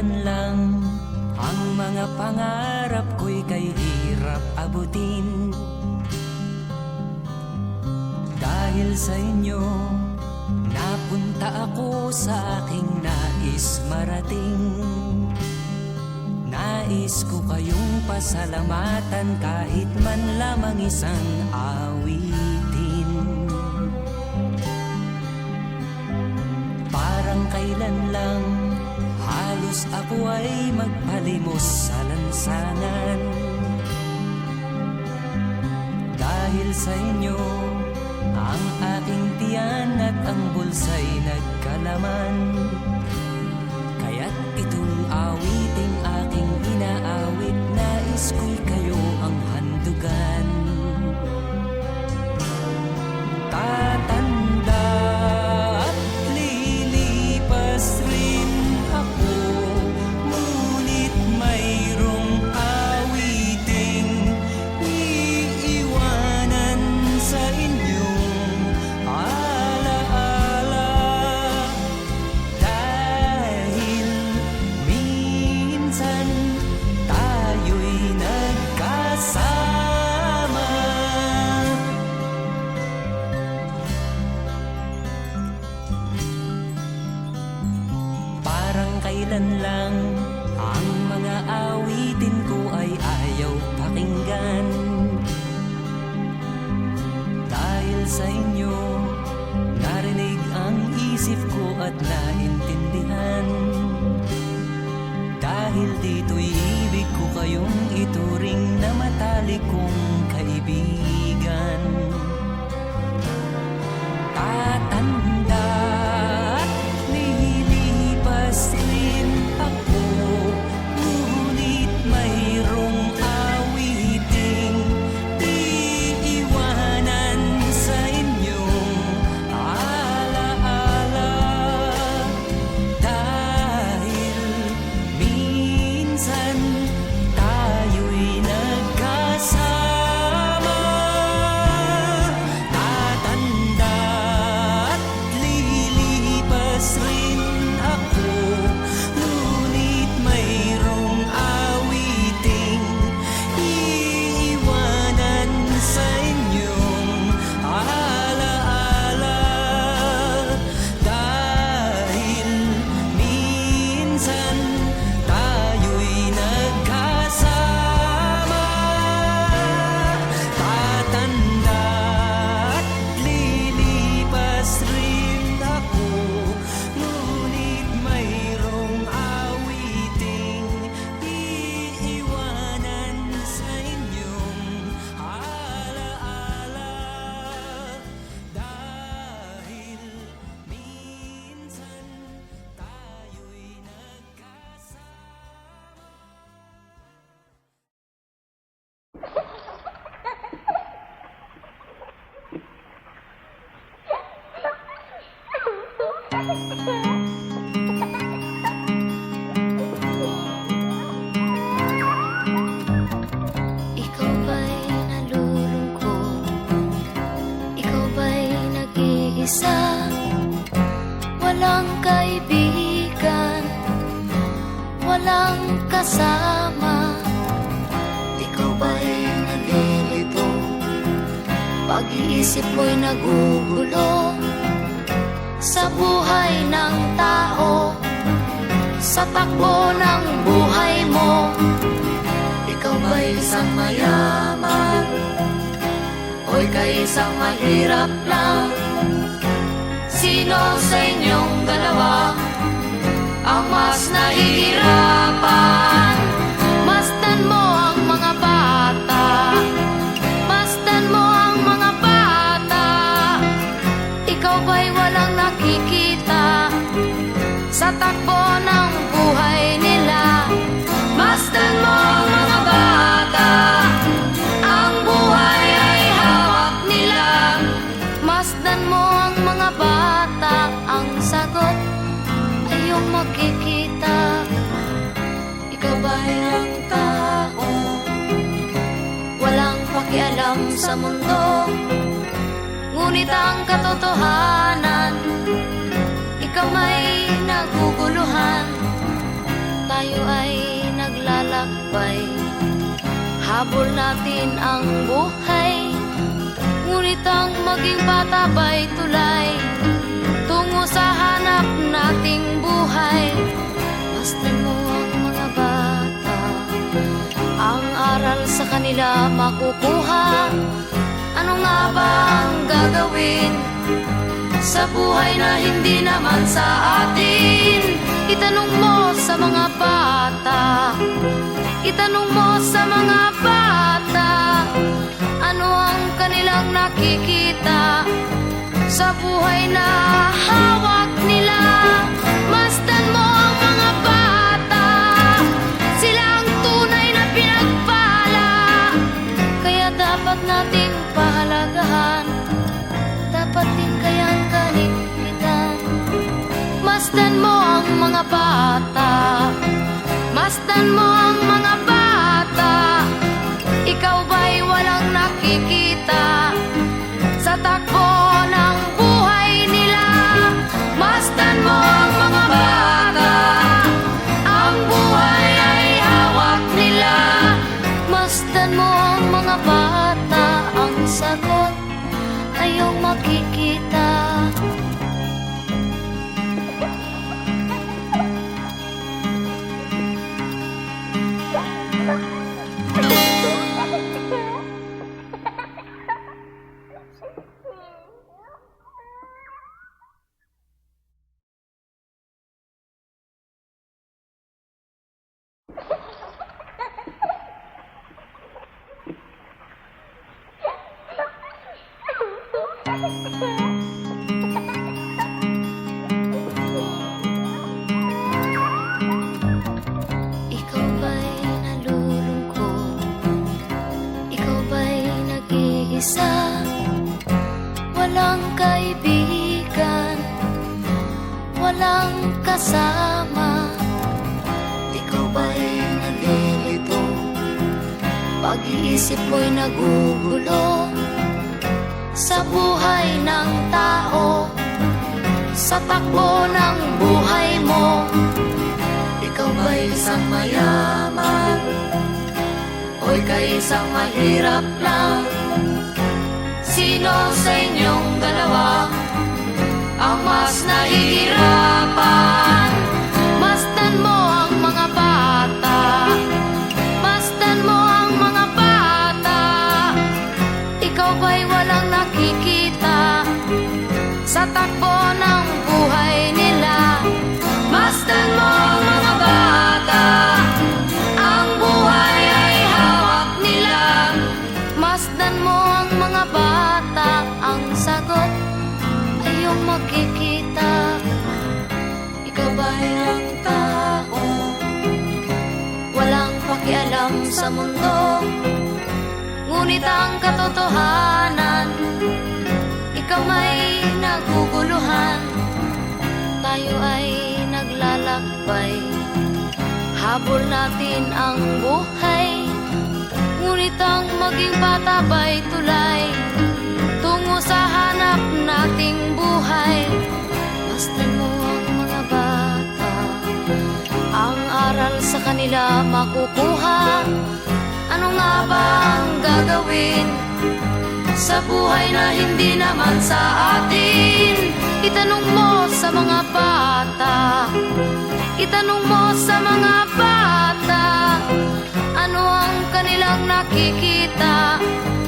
kailan lang ang mga pangarap ko'y kay hirap abutin. Dahil sa inyo, napunta ako sa aking nais marating. Nais ko kayong pasalamatan kahit man lamang isang awitin. Parang kailan lang halos ako ay magpalimos sa lansangan. Dahil sa inyo, ang aking tiyan at ang bulsa'y nagkalaman. Kaya't itong awiting aking inaawit, nais ko'y kayo ang handugan. Tatanda at lilipas rin ako, ngunit mayroong awiting iiwanan sa inyong alaala. Dahil minsan tayo'y nagkasama. Parang kailan lang ang mga awitin ko ay ayaw pakinggan. Dahil sa inyo, narinig ang isip ko at naintindihan. Dahil dito'y ibig ko kayong ituring na matalik kong kaibigan. Tatanda at lilipas rin ako, ngunit mayroong awiting iiwanan sa inyong alaala. Dahil minsan tayo'y nagkasama. Tatanda at lilipas rin ako, ngunit mayroong awiting iiwanan sa inyong alaala. Dahil minsan tayo'y nagkasama. Tatanda at lilipas rin ako, ngunit mayroong awiting iiwanan sa inyong alaala. Dahil minsan tayo'y Ikaw ba'y nalulungkot? Ikaw ba'y nag-iisa? Walang kaibigan, walang kasama. Ikaw ba'y nalilito? Pag-iisip mo'y nagugulo sa buhay ng tao, sa takbo ng buhay mo. Ikaw ba'y isang mayaman o ika'y isang mahirap lang? Sino sa inyong dalawa ang mas nahihirapan? Masdan mo ang mga bata, masdan mo ang mga bata. Ikaw ba'y walang nakikita sa takbo ng buhay nila? Masdan mo ang mga bata, ang buhay ay hawak nila. Masdan mo ang mga bata, ang sagot ay iyong makikita. Ikaw ba'y ang tao, walang pakialam sa mundo, ngunit ang katotohanan, ikaw may naguguluhan. tayo ay naglalakbay. Habol natin ang buhay, ngunit ang maging bata ba'y tulay tungo sa hanap nating buhay. Masdan mo ang mga bata, ang aral sa kanila makukuha. Ano nga ba ang gagawin sa buhay na hindi naman sa atin? Itanong mo sa mga bata, itanong mo sa mga bata, ano ang kanilang nakikita sa buhay na hawak nila. Masdan mo ang mga bata, sila ang tunay na pinagpala. Kaya dapat nating pahalagahan, dapat din kayang kaligpitan. Masdan mo ang mga bata, masdan mo ang mga bata. Ikaw ba'y walang nakikita sa takbo ng buhay nila? Masdan mo ang mga bata, ang buhay ay hawak nila. Masdan mo ang mga bata, ang sagot ay iyong makikita. Ikaw ba'y nalulungkot? Ikaw ba'y nag-iisa? Walang kaibigan, walang kasama. Ikaw ba'y nalilito? Pag-iisip mo'y nagugulo sa buhay ng tao, sa takbo ng buhay mo. Ikaw ba'y isang mayaman o ika'y isang mahirap lang? Sino sa inyong dalawa ang mas nahihirapan? Masdan mo ang mga bata, masdan mo ang mga bata. Ikaw ba'y walang nakikita sa takbo ng buhay nila? Masdan mo ang mga bata, ang buhay ay hawak nila. Masdan mo ang mga bata, ang sagot ay iyong makikita. Ikaw ba'y ang tao, walang pakialam sa mundo, ngunit ang katotohanan, ikaw may naguguluhan. Tayo ay naglalakbay, habol natin ang buhay, ngunit ang maging bata ba'y tulay tungo sa hanap nating buhay. Masdan mo ang mga bata, ang aral sa kanila makukuha. Ano nga ba ang gagawin sa buhay na hindi naman sa atin? Itanong mo sa mga bata, itanong mo sa mga bata, ano ang kanilang nakikita